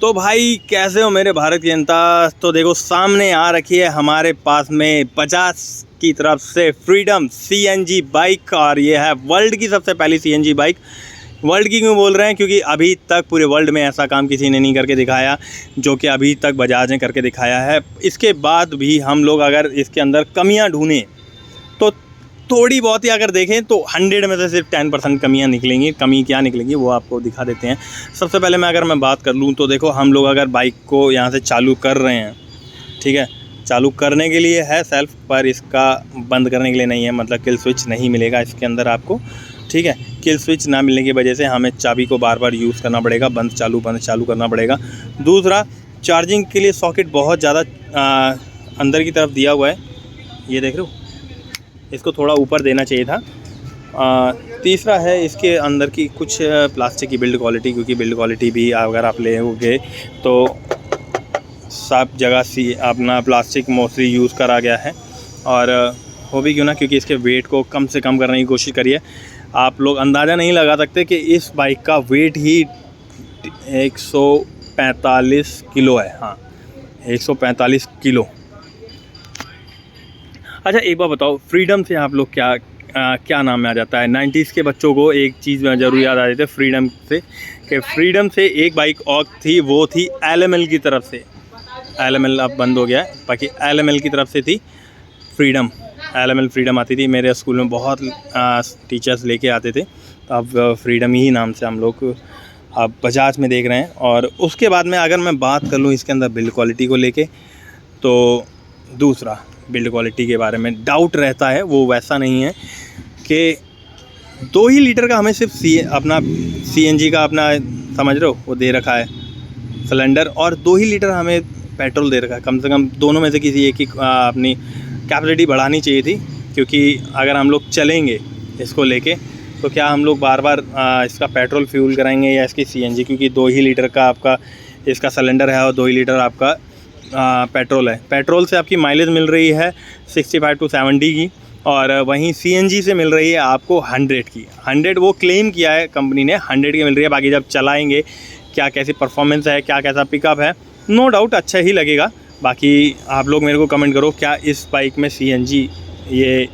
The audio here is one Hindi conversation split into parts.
तो भाई कैसे हो मेरे भारत की जनता। तो देखो सामने आ रखी है हमारे पास में बजाज की तरफ से फ्रीडम सीएनजी बाइक, और ये है वर्ल्ड की सबसे पहली सीएनजी बाइक। वर्ल्ड की क्यों बोल रहे हैं? क्योंकि अभी तक पूरे वर्ल्ड में ऐसा काम किसी ने नहीं करके दिखाया जो कि अभी तक बजाज ने करके दिखाया है। इसके बाद भी हम लोग अगर इसके अंदर कमियां ढूंढें तो थोड़ी बहुत ही अगर देखें तो 100 में से सिर्फ 10% कमियां निकलेंगी। कमी क्या निकलेंगी वो आपको दिखा देते हैं। सबसे पहले मैं बात कर लूँ तो देखो, हम लोग अगर बाइक को यहाँ से चालू कर रहे हैं, ठीक है, चालू करने के लिए है सेल्फ, पर इसका बंद करने के लिए नहीं है। मतलब किल स्विच नहीं मिलेगा इसके अंदर आपको, ठीक है। किल स्विच ना मिलने की वजह से हमें चाबी को बार बार यूज़ करना पड़ेगा, बंद चालू करना पड़ेगा। दूसरा, चार्जिंग के लिए सॉकेट बहुत ज़्यादा अंदर की तरफ दिया हुआ है, ये देख रहे हो, इसको थोड़ा ऊपर देना चाहिए था। तीसरा है इसके अंदर की कुछ प्लास्टिक की बिल्ड क्वालिटी, क्योंकि बिल्ड क्वालिटी भी अगर आप लेोगे तो सब जगह अपना प्लास्टिक मोस्टली यूज़ करा गया है। और हो भी क्यों ना, क्योंकि इसके वेट को कम से कम करने की कोशिश करिए। आप लोग अंदाज़ा नहीं लगा सकते कि इस बाइक का वेट ही 145 किलो है। हाँ, 145 किलो। अच्छा एक बार बताओ, फ्रीडम से आप लोग क्या नाम में आ जाता है? 90s के बच्चों को एक चीज़ में ज़रूर याद आ जाती है फ्रीडम से, कि फ्रीडम से एक बाइक और थी, वो थी LML की तरफ से। LML अब बंद हो गया है, बाकी LML की तरफ से थी फ्रीडम। LML फ्रीडम आती थी, मेरे स्कूल में बहुत टीचर्स लेके आते थे। तो अब फ्रीडम ही नाम से हम लोग अब बजाज में देख रहे हैं। और उसके बाद में अगर मैं बात कर लूँ इसके अंदर बिल्ड क्वालिटी को लेके, तो दूसरा बिल्ड क्वालिटी के बारे में डाउट रहता है, वो वैसा नहीं है कि 2 ही लीटर का हमें सिर्फ अपना CNG का अपना समझ रहे हो वो दे रखा है सिलेंडर, और 2 ही लीटर हमें पेट्रोल दे रखा है। कम से कम दोनों में से किसी एक की अपनी कैपेसिटी बढ़ानी चाहिए थी, क्योंकि अगर हम लोग चलेंगे इसको लेके तो क्या हम लोग बार बार इसका पेट्रोल फ्यूल कराएंगे या इसकी CNG, क्योंकि 2 ही लीटर का आपका इसका सिलेंडर है और 2 ही लीटर आपका पेट्रोल है। पेट्रोल से आपकी माइलेज मिल रही है 65 to 70 की, और वहीं CNG से मिल रही है आपको 100 की। 100 वो क्लेम किया है कंपनी ने, 100 की मिल रही है। बाकी जब चलाएंगे क्या कैसी परफॉर्मेंस है, क्या कैसा पिकअप है, नो डाउट अच्छा ही लगेगा। बाकी आप लोग मेरे को कमेंट करो, क्या इस बाइक में CNG ये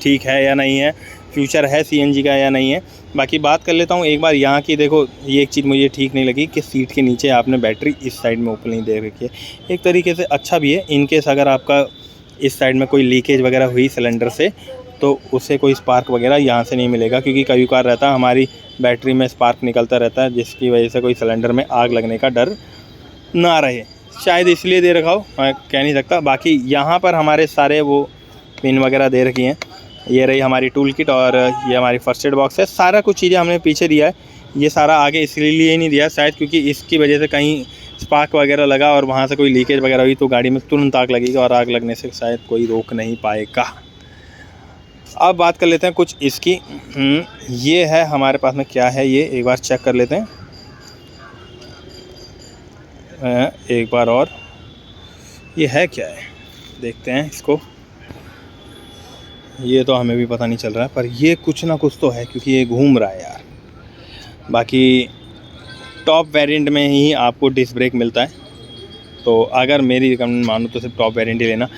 ठीक है या नहीं है, फ्यूचर है CNG का या नहीं है। बाकी बात कर लेता हूँ एक बार यहाँ की। देखो ये एक चीज़ मुझे ठीक नहीं लगी कि सीट के नीचे आपने बैटरी इस साइड में ओपन नहीं दे रखी है। एक तरीके से अच्छा भी है, इन केस अगर आपका इस साइड में कोई लीकेज वगैरह हुई सिलेंडर से तो उससे कोई स्पार्क वगैरह यहाँ से नहीं मिलेगा, क्योंकि कभी कभार रहता है हमारी बैटरी में स्पार्क निकलता रहता है, जिसकी वजह से कोई सिलेंडर में आग लगने का डर ना रहे। शायद इसलिए दे रखा हो, मैं कह नहीं सकता। बाकी यहाँ पर हमारे सारे वो पिन वगैरह दे रखी हैं। ये रही हमारी टूल किट, और ये हमारी फर्स्ट एड बॉक्स है। सारा कुछ चीज़ें हमने पीछे दिया है, ये सारा आगे इसलिए नहीं दिया शायद क्योंकि इसकी वजह से कहीं स्पार्क वगैरह लगा और वहाँ से कोई लीकेज वगैरह हुई तो गाड़ी में तुरंत आग लगेगी, और आग लगने से शायद कोई रोक नहीं पाएगा। अब बात कर लेते हैं कुछ इसकी। ये है हमारे पास में, क्या है ये एक बार चेक कर लेते हैं एक बार और। ये है क्या है, देखते हैं इसको। ये तो हमें भी पता नहीं चल रहा है, पर ये कुछ ना कुछ तो है, क्योंकि ये घूम रहा है यार। बाकी टॉप वेरिएंट में ही आपको डिस्क ब्रेक मिलता है, तो अगर मेरी रिकमेंड मानो तो सिर्फ टॉप वेरिएंट ही लेना।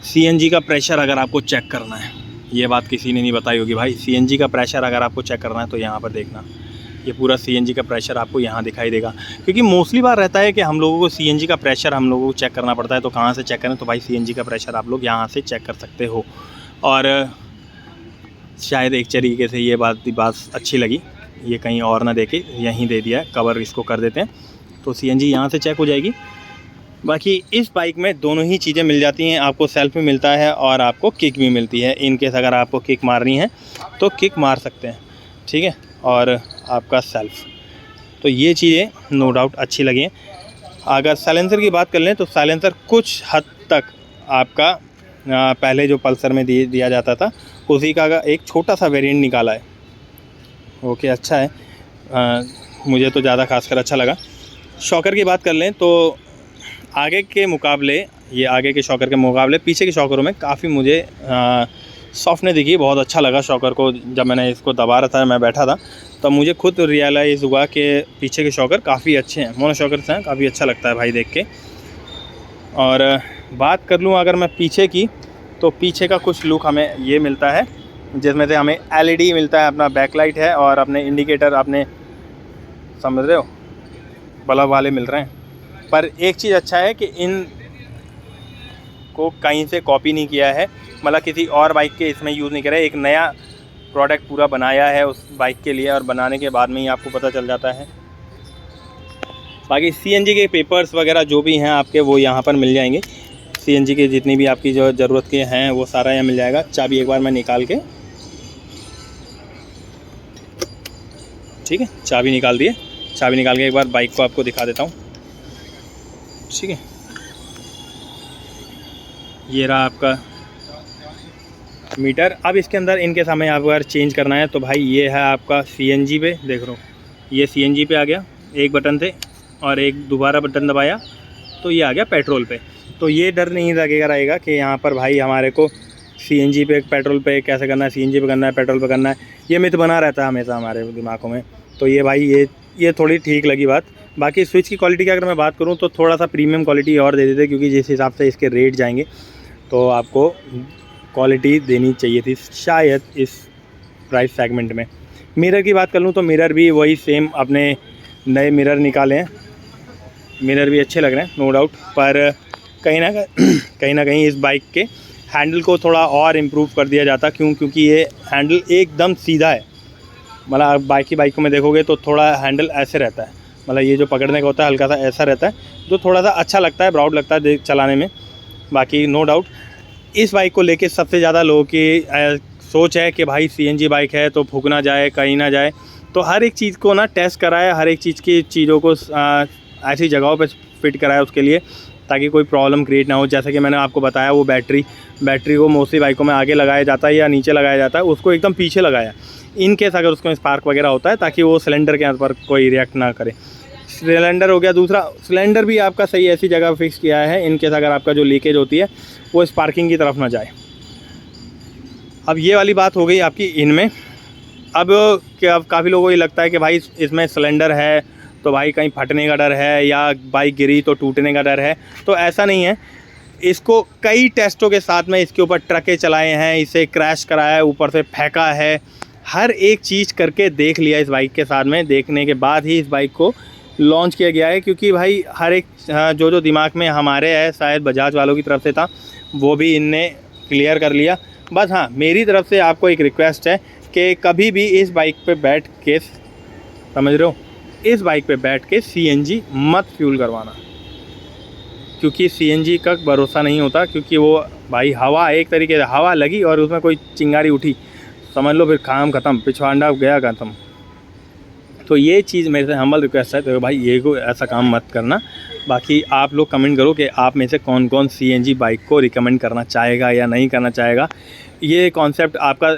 CNG का प्रेशर अगर आपको चेक करना है, ये बात किसी ने नहीं बताई होगी भाई। CNG का प्रेशर अगर आपको चेक करना है तो यहाँ पर देखना, ये पूरा CNG का प्रेशर आपको यहाँ दिखाई देगा। क्योंकि मोस्टली बार रहता है कि हम लोगों को CNG का प्रेशर हम लोगों को चेक करना पड़ता है, तो कहाँ से चेक करें? तो भाई CNG का प्रेशर आप लोग यहाँ से चेक कर सकते हो। और शायद एक तरीके से ये बात अच्छी लगी, ये कहीं और ना देके यहीं दे दिया है, कवर इसको कर देते हैं तो CNG यहाँ से चेक हो जाएगी। बाकी इस बाइक में दोनों ही चीज़ें मिल जाती हैं, आपको सेल्फ भी मिलता है और आपको किक भी मिलती है। इन केस अगर आपको किक मारनी है तो किक मार सकते हैं, ठीक है, और आपका सेल्फ। तो ये चीज़ें नो डाउट अच्छी लगी हैं। अगर साइलेंसर की बात कर लें तो साइलेंसर कुछ हद तक आपका पहले जो पल्सर में दिया जाता था उसी का एक छोटा सा वेरिएंट निकाला है। ओके, अच्छा है, मुझे तो ज़्यादा खासकर अच्छा लगा। शॉकर की बात कर लें तो आगे के मुकाबले, ये आगे के शॉकर के मुकाबले पीछे के शॉकरों में काफ़ी मुझे सॉफ्टनेस देखिए, बहुत अच्छा लगा शॉकर को। जब मैंने इसको दबा रहा था, मैं बैठा था, तब मुझे खुद रियलाइज़ हुआ कि पीछे के शॉकर काफ़ी अच्छे हैं, मोनो शॉकर्स हैं, काफ़ी अच्छा लगता है भाई देख के। और बात कर लूँ अगर मैं पीछे की, तो पीछे का कुछ लुक हमें ये मिलता है, जिसमें से हमें LED मिलता है, अपना बैकलाइट है और अपने इंडिकेटर, अपने समझ रहे हो, बल्ब वाले मिल रहे हैं। पर एक चीज़ अच्छा है कि इन को कहीं से कॉपी नहीं किया है, मतलब किसी और बाइक के इसमें यूज़ नहीं करा है। एक नया प्रोडक्ट पूरा बनाया है उस बाइक के लिए, और बनाने के बाद में ही आपको पता चल जाता है। बाकी CNG के पेपर्स वगैरह जो भी हैं आपके, वो यहाँ पर मिल जाएंगे। CNG के जितनी भी आपकी जो ज़रूरत के हैं वो सारा यहाँ मिल जाएगा। चाबी एक बार मैं निकाल के, ठीक है, चाबी निकाल दिए। चाबी निकाल के एक बार बाइक को आपको दिखा देता हूँ, ठीक है। ये रहा आपका मीटर। अब इसके अंदर इनके सामने आप अगर चेंज करना है तो भाई ये है आपका CNG पे, देख रहे हो, ये CNG पे आ गया एक बटन से, और एक दोबारा बटन दबाया तो ये आ गया पेट्रोल पे। तो ये डर नहीं रहेगा कि यहाँ पर भाई हमारे को CNG पे, पेट्रोल पे कैसे करना है, CNG पे करना है, पेट्रोल पे करना है, ये मिथ बना रहता है हमेशा हमारे दिमागों में। तो ये भाई ये थोड़ी ठीक लगी बात। बाकी स्विच की क्वालिटी की अगर मैं बात करूँ तो थोड़ा सा प्रीमियम क्वालिटी और दे देते, क्योंकि जिस हिसाब से इसके रेट जाएंगे तो आपको क्वालिटी देनी चाहिए थी शायद इस प्राइस सेगमेंट में। मिरर की बात कर लूँ तो मिरर भी वही सेम, अपने नए मिरर निकाले हैं, मिरर भी अच्छे लग रहे हैं नो डाउट। पर कहीं ना कहीं इस बाइक के हैंडल को थोड़ा और इम्प्रूव कर दिया जाता। क्योंकि ये हैंडल एकदम सीधा है, मतलब आप बाइकों में देखोगे तो थोड़ा हैंडल ऐसे रहता है, मतलब ये जो पकड़ने का होता है हल्का सा ऐसा रहता है, जो थोड़ा सा अच्छा लगता है, प्राउड लगता है चलाने में। बाकी नो डाउट इस बाइक को लेके सबसे ज़्यादा लोगों की सोच है कि भाई CNG बाइक है तो फूक ना जाए, कहीं ना जाए। तो हर एक चीज़ को ना टेस्ट कराए, हर एक चीज़ की चीज़ों को ऐसी जगहों पे फिट कराया उसके लिए, ताकि कोई प्रॉब्लम क्रिएट ना हो। जैसे कि मैंने आपको बताया, वो बैटरी को मोस्टली बाइकों में आगे लगाया जाता है या नीचे लगाया जाता है, उसको एकदम पीछे लगाया, इन केस अगर उसको स्पार्क वगैरह होता है, ताकि वो सिलेंडर के ऊपर कोई रिएक्ट ना करे। सिलेंडर हो गया। दूसरा, सिलेंडर भी आपका सही ऐसी जगह फिक्स किया है इन केस अगर आपका जो लीकेज होती है वो स्पार्किंग की तरफ ना जाए। अब ये वाली बात हो गई आपकी इनमें। अब काफ़ी लोगों को ये लगता है कि भाई इसमें सिलेंडर है तो भाई कहीं फटने का डर है, या बाइक गिरी तो टूटने का डर है। तो ऐसा नहीं है। इसको कई टेस्टों के साथ में इसके ऊपर ट्रकें चलाए हैं, इसे क्रैश कराया है, ऊपर से फेंका है, हर एक चीज़ करके देख लिया इस बाइक के साथ में। देखने के बाद ही इस बाइक को लॉन्च किया गया है, क्योंकि भाई हर एक जो दिमाग में हमारे है, शायद बजाज वालों की तरफ से था, वो भी इनने क्लियर कर लिया। बस हाँ, मेरी तरफ से आपको एक रिक्वेस्ट है कि कभी भी इस बाइक पे बैठ के, समझ रहे हो, इस बाइक पे बैठ के CNG मत फ्यूल करवाना, क्योंकि CNG का भरोसा नहीं होता। क्योंकि वो भाई हवा, एक तरीके से हवा लगी और उसमें कोई चिंगारी उठी, समझ लो फिर काम ख़त्म, पिछवाड़ा गया ख़त्म। तो ये चीज़ मेरे से हम्बल रिक्वेस्ट है, तो भाई ये को ऐसा काम मत करना। बाकी आप लोग कमेंट करो कि आप में से कौन कौन CNG बाइक को रिकमेंड करना चाहेगा या नहीं करना चाहेगा। ये कॉन्सेप्ट आपका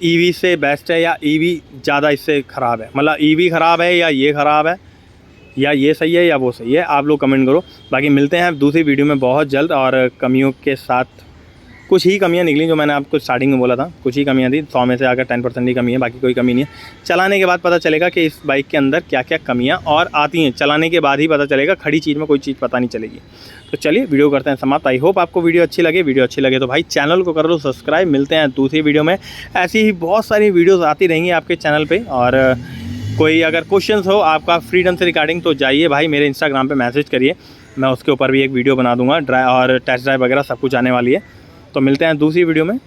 EV से बेस्ट है या EV ज़्यादा इससे ख़राब है, मतलब EV ख़राब है या ये ख़राब है, या ये सही है या वो सही है, आप लोग कमेंट करो। बाकी मिलते हैं दूसरी वीडियो में बहुत जल्द, और कमियों के साथ। कुछ ही कमियां निकली जो मैंने आपको स्टार्टिंग में बोला था, कुछ ही कमियां थी, 100 में से आकर 10% ही कमी है, बाकी कोई कमी नहीं है। चलाने के बाद पता चलेगा कि इस बाइक के अंदर क्या क्या कमियां और आती हैं, चलाने के बाद ही पता चलेगा, खड़ी चीज़ में कोई चीज़ पता नहीं चलेगी। तो चलिए वीडियो करते हैं समाप्त। आई होप आपको वीडियो अच्छी लगे। वीडियो अच्छी लगे तो भाई चैनल को कर लो सब्सक्राइब। मिलते हैं दूसरी वीडियो में। ऐसी ही बहुत सारी वीडियोज़ आती रहेंगी आपके चैनल पर। और कोई अगर क्वेश्चंस हो आपका फ्रीडम से रिगार्डिंग, तो जाइए भाई मेरे इंस्टाग्राम पे मैसेज करिए, मैं उसके ऊपर भी एक वीडियो बना दूंगा। और टेस्ट ड्राइव वगैरह सब कुछ आने वाली है। तो मिलते हैं दूसरी वीडियो में।